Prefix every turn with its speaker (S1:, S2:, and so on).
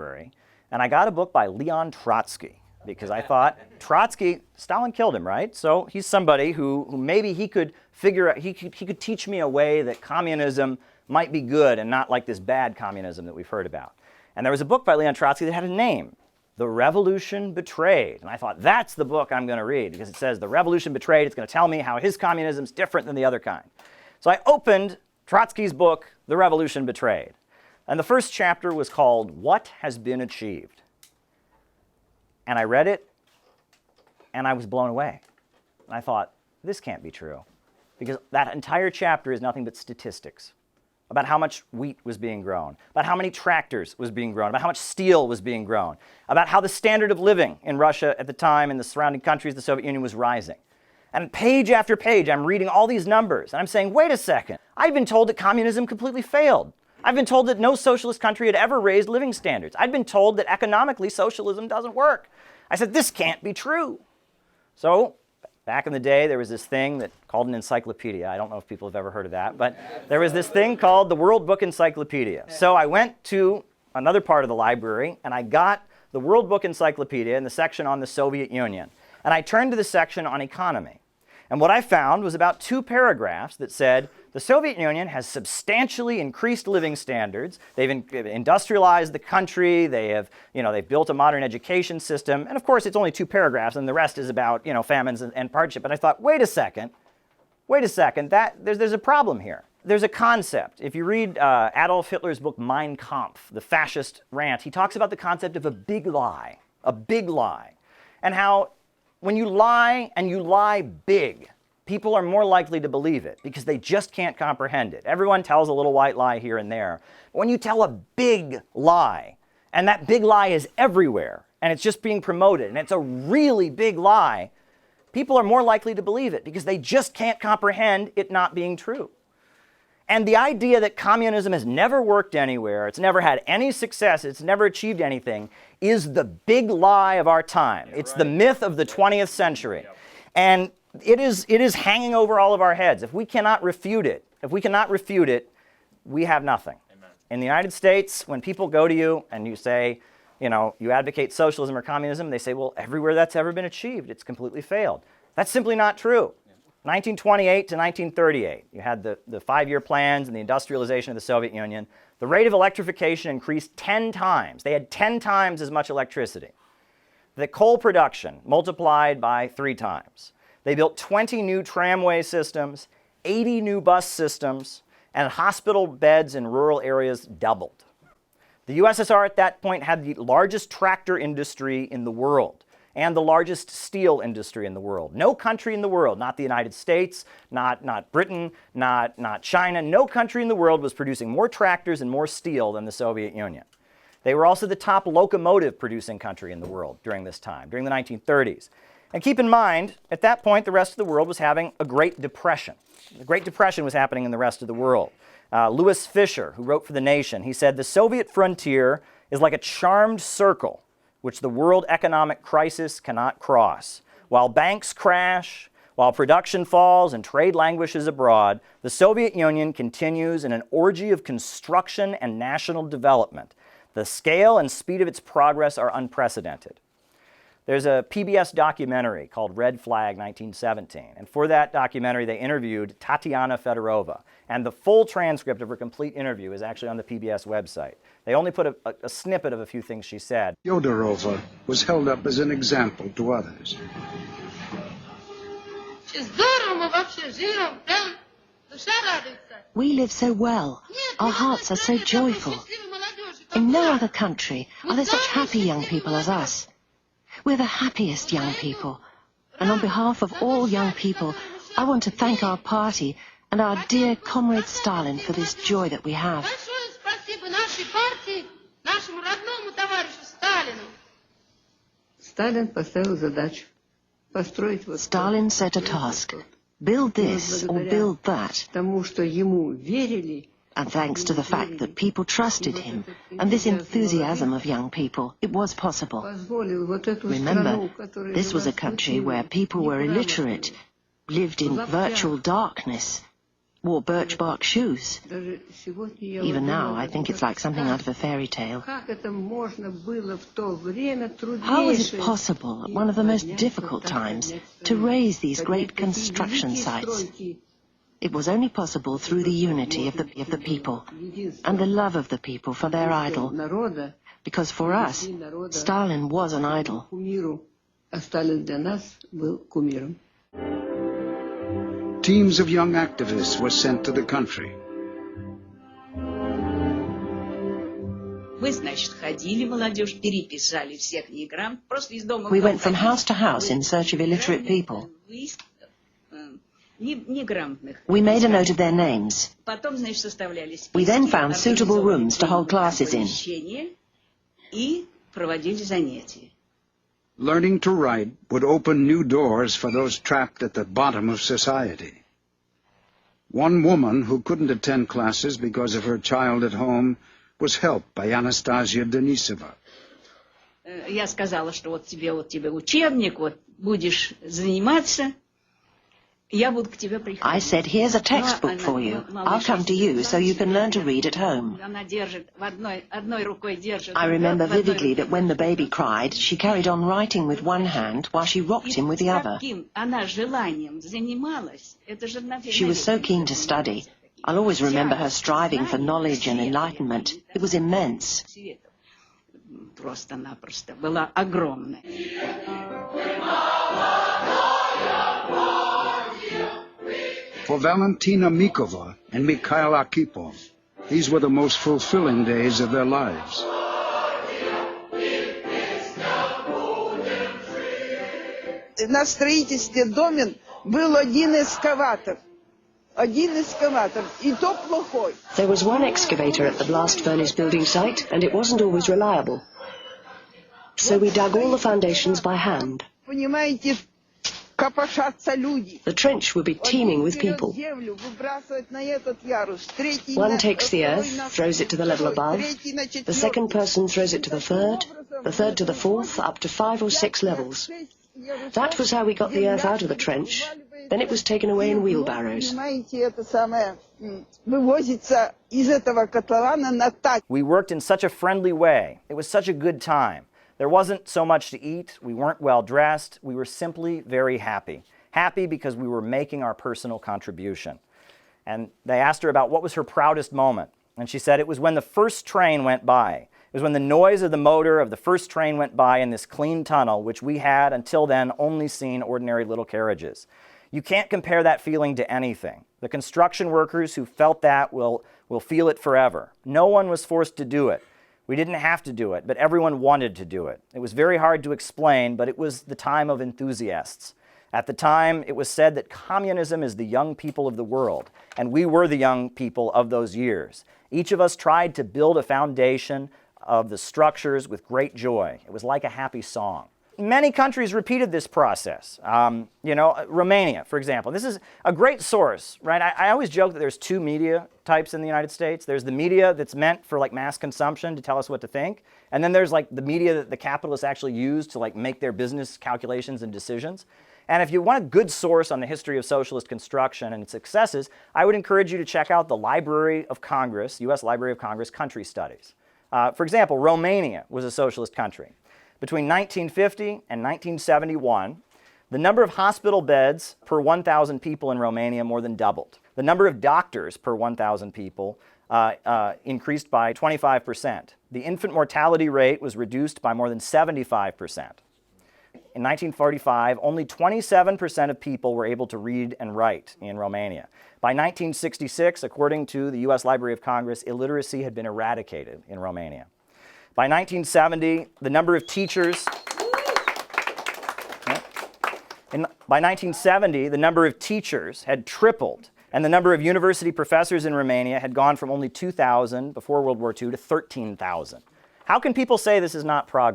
S1: library, and I got a book by Leon Trotsky, because I thought, Trotsky, Stalin killed him, right? So he's somebody who maybe he could figure out, he could teach me a way that communism might be good and not like this bad communism that we've heard about. And there was a book by Leon Trotsky that had a name, The Revolution Betrayed. And I thought, that's the book I'm going to read, because it says, The Revolution Betrayed. It's going to tell me how his communism is different than the other kind. So I opened Trotsky's book, The Revolution Betrayed. And the first chapter was called, What Has Been Achieved? And I read it, and I was blown away. And I thought, this can't be true, because that entire chapter is nothing but statistics about how much wheat was being grown, about how many tractors was being grown, about how much steel was being grown, about how the standard of living in Russia at the time and the surrounding countries, the Soviet Union, was rising. And page after page, I'm reading all these numbers, and I'm saying, wait a second, I've been told that communism completely failed. I've been told that no socialist country had ever raised living standards. I've been told that economically socialism doesn't work. I said, this can't be true. So back in the day, there was this thing that called an encyclopedia. I don't know if people have ever heard of that, but there was this thing called the World Book Encyclopedia. So I went to another part of the library, and I got the World Book Encyclopedia in the section on the Soviet Union. And I turned to the section on economy. And what I found was about 2 paragraphs that said, the Soviet Union has substantially increased living standards. They've industrialized the country. They've built a modern education system. And of course, it's only 2 paragraphs, and the rest is about, famines and hardship. But I thought, wait a second, there's a problem here. There's a concept. If you read Adolf Hitler's book, Mein Kampf, the fascist rant, he talks about the concept of a big lie, and how when you lie, and you lie big, people are more likely to believe it because they just can't comprehend it. Everyone tells a little white lie here and there. But when you tell a big lie, and that big lie is everywhere, and it's just being promoted, and it's a really big lie, people are more likely to believe it because they just can't comprehend it not being true. And the idea that communism has never worked anywhere, it's never had any success, it's never achieved anything, is the big lie of our time. It's the myth of the 20th century. And it is hanging over all of our heads. If we cannot refute it, we have nothing. Amen. In the United States, when people go to you and you say, you advocate socialism or communism, they say, well, everywhere that's ever been achieved, it's completely failed. That's simply not true. 1928 to 1938, you had the 5-year plans and the industrialization of the Soviet Union. The rate of electrification increased 10 times. They had 10 times as much electricity. The coal production multiplied by 3 times. They built 20 new tramway systems, 80 new bus systems, and hospital beds in rural areas doubled. The USSR at that point had the largest tractor industry in the world and the largest steel industry in the world. No country in the world, not the United States, not Britain, not China, no country in the world was producing more tractors and more steel than the Soviet Union. They were also the top locomotive producing country in the world during this time, during the 1930s. And keep in mind, at that point, the rest of the world was having a Great Depression. The Great Depression was happening in the rest of the world. Louis Fisher, who wrote for The Nation, he said, the Soviet frontier is like a charmed circle which the world economic crisis cannot cross. While banks crash, while production falls and trade languishes abroad, the Soviet Union continues in an orgy of construction and national development. The scale and speed of its progress are unprecedented. There's a PBS documentary called Red Flag 1917, and for that documentary they interviewed Tatiana Fedorova, and the full transcript of her complete interview is actually on the PBS website. They only put a snippet of a few things she said.
S2: Fyodorova was held up as an example to others.
S3: We live so well. Our hearts are so joyful. In no other country are there such happy young people as us. We're the happiest young people. And on behalf of all young people, I want to thank our party and our dear comrade Stalin for this joy that we have. Stalin set a task. Build this or build that. And thanks to the fact that people trusted him and this enthusiasm of young people, it was possible. Remember, this was a country where people were illiterate, lived in virtual darkness. wore birch bark shoes. Even now, I think it's like something out of a fairy tale. How was it possible, at one of the most difficult times, to raise these great construction sites? It was only possible through the unity of the people, and the love of the people for their idol. Because for us, Stalin was an idol.
S2: Teams of young activists were sent to the country.
S3: We went from house to house in search of illiterate people. We made a note of their names. We then found suitable rooms to hold classes in.
S2: Learning to write would open new doors for those trapped at the bottom of society. One woman who couldn't attend classes because of her child at home was helped by Anastasia Denisova.
S4: Я сказала, что вот тебе учебник, вот будешь заниматься.
S3: I said, here's a textbook for you. I'll come to you so you can learn to read at home. I remember vividly that when the baby cried, she carried on writing with one hand while she rocked him with the other. She was so keen to study. I'll always remember her striving for knowledge and enlightenment. It was immense.
S4: Просто-напросто была огромная.
S2: For Valentina Mikova and Mikhail Arkhipov, these were the most fulfilling days of their lives.
S5: На строительстве домен был один экскаватор. И то плохой.
S6: There was one excavator at the blast furnace building site, and it wasn't always reliable. So we dug all the foundations by hand.
S5: Понимаете, копошатся люди.
S6: The trench would be teeming with people. One takes the earth, throws it to the level above. The second person throws it to the third to the fourth, up to 5 or 6 levels. That was how we got the earth out of the trench. Then it was taken away in wheelbarrows.
S1: We worked in such a friendly way. It was such a good time. There wasn't so much to eat. We weren't well dressed. We were simply very happy. Happy because we were making our personal contribution. And they asked her about what was her proudest moment. And she said it was when the first train went by. It was when the noise of the motor of the first train went by in this clean tunnel, which we had until then only seen ordinary little carriages. You can't compare that feeling to anything. The construction workers who felt that will feel it forever. No one was forced to do it. We didn't have to do it, but everyone wanted to do it. It was very hard to explain, but it was the time of enthusiasts. At the time, it was said that communism is the young people of the world, and we were the young people of those years. Each of us tried to build a foundation of the structures with great joy. It was like a happy song. Many countries repeated this process. Romania, for example. This is a great source, right? I always joke that there's 2 media types in the United States. There's the media that's meant for like mass consumption to tell us what to think. And then there's like the media that the capitalists actually use to like make their business calculations and decisions. And if you want a good source on the history of socialist construction and its successes, I would encourage you to check out the Library of Congress, U.S. Library of Congress Country Studies. For example, Romania was a socialist country. Between 1950 and 1971, the number of hospital beds per 1,000 people in Romania more than doubled. The number of doctors per 1,000 people increased by 25%. The infant mortality rate was reduced by more than 75%. In 1945, only 27% of people were able to read and write in Romania. By 1966, according to the U.S. Library of Congress, illiteracy had been eradicated in Romania. By 1970, the number of teachers... By 1970, the number of teachers had tripled, and the number of university professors in Romania had gone from only 2,000 before World War II to 13,000. How can people say this is not progress?